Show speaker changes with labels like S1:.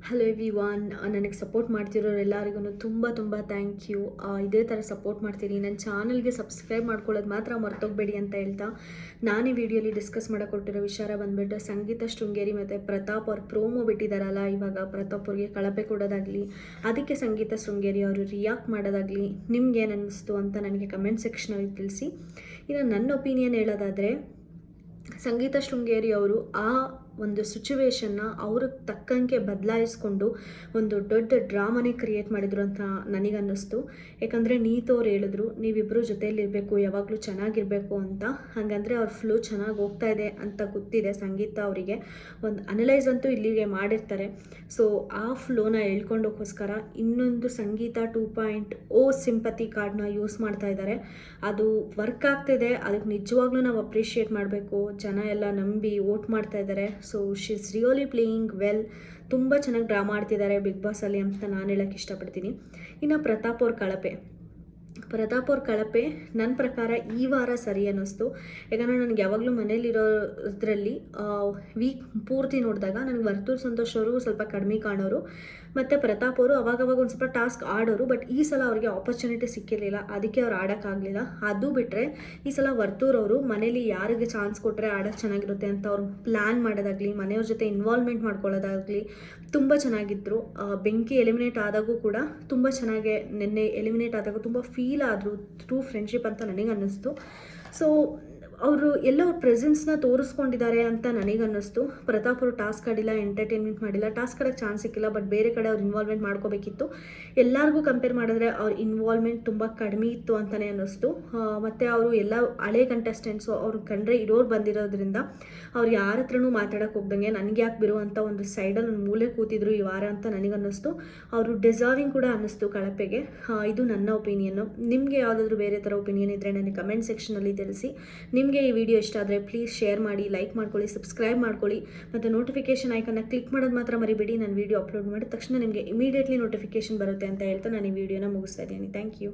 S1: Hello everyone, ನನಗೆ support ಮಾಡ್ತಿರೋರು ಎಲ್ಲರಿಗೂ ತುಂಬ ಥ್ಯಾಂಕ್ ಯು. ಇದೇ ಥರ ಸಪೋರ್ಟ್ ಮಾಡ್ತೀನಿ. ನನ್ನ ಚಾನಲ್ಗೆ ಸಬ್ಸ್ಕ್ರೈಬ್ ಮಾಡ್ಕೊಳ್ಳೋದು ಮಾತ್ರ ಮರ್ತೋಗಬೇಡಿ ಅಂತ ಹೇಳ್ತಾ, ನಾನು ಈ ವಿಡಿಯೋಲಿ ಡಿಸ್ಕಸ್ ಮಾಡೋಕೊಟ್ಟಿರೋ ವಿಚಾರ ಬಂದುಬಿಟ್ಟು ಸಂಗೀತ ಶೃಂಗೇರಿ ಮತ್ತು ಪ್ರತಾಪ್ ಅವ್ರು ಪ್ರೋಮೋ ಬಿಟ್ಟಿದ್ದಾರಲ್ಲ, ಇವಾಗ ಪ್ರತಾಪ್ ಅವ್ರಿಗೆ ಕಳಪೆ ಕೊಡೋದಾಗಲಿ, ಅದಕ್ಕೆ ಸಂಗೀತ ಶೃಂಗೇರಿ ಅವರು ರಿಯಾಕ್ಟ್ ಮಾಡೋದಾಗಲಿ ನಿಮ್ಗೇನು ಅನ್ನಿಸ್ತು ಅಂತ ನನಗೆ ಕಮೆಂಟ್ ಸೆಕ್ಷನಲ್ಲಿ ತಿಳಿಸಿ. ಇನ್ನು ನನ್ನ ಒಪಿನಿಯನ್ ಹೇಳೋದಾದರೆ, ಸಂಗೀತ ಶೃಂಗೇರಿ ಅವರು ಆ ಒಂದು ಸಿಚುವೇಶನ್ನ ಅವ್ರಿಗೆ ತಕ್ಕಂಗೆ ಬದಲಾಯಿಸ್ಕೊಂಡು ಒಂದು ದೊಡ್ಡ ಡ್ರಾಮಾನೇ ಕ್ರಿಯೇಟ್ ಮಾಡಿದ್ರು ಅಂತ ನನಗನ್ನಿಸ್ತು. ಯಾಕಂದರೆ ನೀತವ್ರು ಹೇಳಿದ್ರು, ನೀವಿಬ್ಬರು ಜೊತೆಯಲ್ಲಿರಬೇಕು, ಯಾವಾಗಲೂ ಚೆನ್ನಾಗಿರಬೇಕು ಅಂತ. ಹಾಗಂದರೆ ಅವ್ರ ಫ್ಲೋ ಚೆನ್ನಾಗಿ ಹೋಗ್ತಾ ಇದೆ ಅಂತ ಗೊತ್ತಿದೆ ಸಂಗೀತ ಅವರಿಗೆ. ಒಂದು ಅನಲೈಸ್ ಅಂತೂ ಇಲ್ಲಿಗೆ ಮಾಡಿರ್ತಾರೆ. ಸೊ ಆ ಫ್ಲೋನ ಹೇಳ್ಕೊಂಡೋಕ್ಕೋಸ್ಕರ ಇನ್ನೊಂದು ಸಂಗೀತ 2.0 ಸಿಂಪತಿ ಕಾರ್ಡ್ನ ಯೂಸ್ ಮಾಡ್ತಾ ಇದ್ದಾರೆ. ಅದು ವರ್ಕ್ ಆಗ್ತಿದೆ. ಅದಕ್ಕೆ ನಿಜವಾಗ್ಲೂ ನಾವು ಅಪ್ರಿಷಿಯೇಟ್ ಮಾಡಬೇಕು. ಜನ ಎಲ್ಲ ನಂಬಿ ವೋಟ್ ಮಾಡ್ತಾ ಇದ್ದಾರೆ. So she is really playing well. ತುಂಬ ಚೆನ್ನಾಗಿ ಡ್ರಾ ಮಾಡ್ತಿದ್ದಾರೆ ಬಿಗ್ ಬಾಸಲ್ಲಿ ಅಂತ ನಾನು ಹೇಳೋಕ್ಕೆ ಇಷ್ಟಪಡ್ತೀನಿ. ಇನ್ನು ಪ್ರತಾಪ್ ಅವ್ರ ಕಳಪೆ ನನ್ನ ಪ್ರಕಾರ ಈ ವಾರ ಸರಿ ಅನ್ನಿಸ್ತು. ಯಾಕಂದರೆ ನನಗೆ ಯಾವಾಗಲೂ ಮನೇಲಿರೋದ್ರಲ್ಲಿ ವೀಕ್ ಪೂರ್ತಿ ನೋಡಿದಾಗ ನನಗೆ ವರ್ತೂರ್ ಸಂತೋಷ್ ಅವರು ಸ್ವಲ್ಪ ಕಡಿಮೆ ಕಾಣೋರು, ಮತ್ತು ಪ್ರತಾಪ್ ಅವರು ಅವಾಗವಾಗ ಒಂದು ಸ್ವಲ್ಪ ಟಾಸ್ಕ್ ಆಡೋರು. ಬಟ್ ಈ ಸಲ ಅವರಿಗೆ ಆಪರ್ಚುನಿಟಿ ಸಿಕ್ಕಿರಲಿಲ್ಲ, ಅದಕ್ಕೆ ಅವ್ರು ಆಡೋಕ್ಕಾಗಲಿಲ್ಲ. ಅದು ಬಿಟ್ಟರೆ ಈ ಸಲ ವರ್ತೂರ್ ಅವರು ಮನೇಲಿ ಯಾರಿಗೆ ಚಾನ್ಸ್ ಕೊಟ್ಟರೆ ಆಡೋಕ್ಕೆ ಚೆನ್ನಾಗಿರುತ್ತೆ ಅಂತ ಅವ್ರು ಪ್ಲ್ಯಾನ್ ಮಾಡೋದಾಗಲಿ, ಮನೆಯವ್ರ ಜೊತೆ ಇನ್ವಾಲ್ವ್ಮೆಂಟ್ ಮಾಡ್ಕೊಳ್ಳೋದಾಗಲಿ ತುಂಬ ಚೆನ್ನಾಗಿದ್ದರು. ಬೆಂಕಿ ಎಲಿಮಿನೇಟ್ ಆದಾಗೂ ಕೂಡ ತುಂಬ ಚೆನ್ನಾಗೆ, ನಿನ್ನೆ ಎಲಿಮಿನೇಟ್ ಆದಾಗ ತುಂಬ ಫೀಲ್ ಆದರು, ಟ್ರೂ ಫ್ರೆಂಡ್ಶಿಪ್ ಅಂತ ನನಗೆ ಅನ್ನಿಸ್ತು. ಸೊ ಅವರು ಎಲ್ಲ ಅವ್ರ ಪ್ರೆಸೆನ್ಸ್ನ ತೋರಿಸ್ಕೊಂಡಿದ್ದಾರೆ ಅಂತ ನನಗನ್ನಿಸ್ತು. ಪ್ರತಾಪ್ ಅವರು ಟಾಸ್ಕ್ ಆಡಿಲ್ಲ, ಎಂಟರ್ಟೈನ್ಮೆಂಟ್ ಮಾಡಿಲ್ಲ, ಟಾಸ್ಕ್ ಆಡೋಕ್ಕೆ ಚಾನ್ಸ್ ಸಿಕ್ಕಿಲ್ಲ. ಬಟ್ ಬೇರೆ ಕಡೆ ಅವ್ರು ಇನ್ವಾಲ್ವ್ಮೆಂಟ್ ಮಾಡ್ಕೋಬೇಕಿತ್ತು. ಎಲ್ಲರಿಗೂ ಕಂಪೇರ್ ಮಾಡಿದ್ರೆ ಅವ್ರ ಇನ್ವಾಲ್ವ್ಮೆಂಟ್ ತುಂಬ ಕಡಿಮೆ ಇತ್ತು ಅಂತಲೇ ಅನ್ನಿಸ್ತು. ಮತ್ತು ಅವರು ಎಲ್ಲ ಹಳೆ ಕಂಟೆಸ್ಟೆಂಟ್ಸು ಅವ್ರು ಕಂಡ್ರೆ ಇರೋರು ಬಂದಿರೋದ್ರಿಂದ ಅವ್ರು ಯಾರ ಹತ್ರನೂ ಮಾತಾಡೋಕ್ಕೆ ಹೋಗ್ದಂಗೆ ನನಗೆ ಯಾಕೆ ಬಿರುವಂಥ ಒಂದು ಸೈಡಲ್ಲಿ ಒಂದು ಮೂಲೆ ಕೂತಿದ್ರು ಈ ವಾರ ಅಂತ ನನಗನ್ನಿಸ್ತು. ಅವರು ಡಿಸರ್ವಿಂಗ್ ಕೂಡ ಅನ್ನಿಸ್ತು ಕಳಪೆಗೆ. ಇದು ನನ್ನ ಒಪಿನಿಯನ್ನು. ನಿಮಗೆ ಯಾವುದಾದ್ರೂ ಬೇರೆ ಥರ ಒಪಿನಿಯನ್ ಇದ್ದರೆ ನನಗೆ ಕಮೆಂಟ್ ಸೆಕ್ಷನಲ್ಲಿ ತಿಳಿಸಿ. ನಿಮಗೆ ಈ ವಿಡಿಯೋ ಇಷ್ಟ ಆದರೆ ಪ್ಲೀಸ್ ಶೇರ್ ಮಾಡಿ, ಲೈಕ್ ಮಾಡ್ಕೊಳ್ಳಿ, ಸಬ್ಸ್ಕ್ರೈಬ್ ಮಾಡ್ಕೊಳ್ಳಿ, ಮತ್ತು ನೋಟಿಫಿಕೇಷನ್ ಐಕನ್ನ ಕ್ಲಿಕ್ ಮಾಡೋದು ಮಾತ್ರ ಮರಿಬೇಡಿ. ನಾನು ವಿಡಿಯೋ ಅಪ್ಲೋಡ್ ಮಾಡಿದ ತಕ್ಷಣ ನಿಮಗೆ ಇಮಿಡಿಯೇಟ್ಲಿ ನೋಟಿಫಿಕೇಷನ್ ಬರುತ್ತೆ ಅಂತ ಹೇಳ್ತಾ ನಾನು ಈ ವಿಡಿಯೋನ ಮುಗಿಸ್ತಾ ಇದ್ದೀನಿ. Thank you.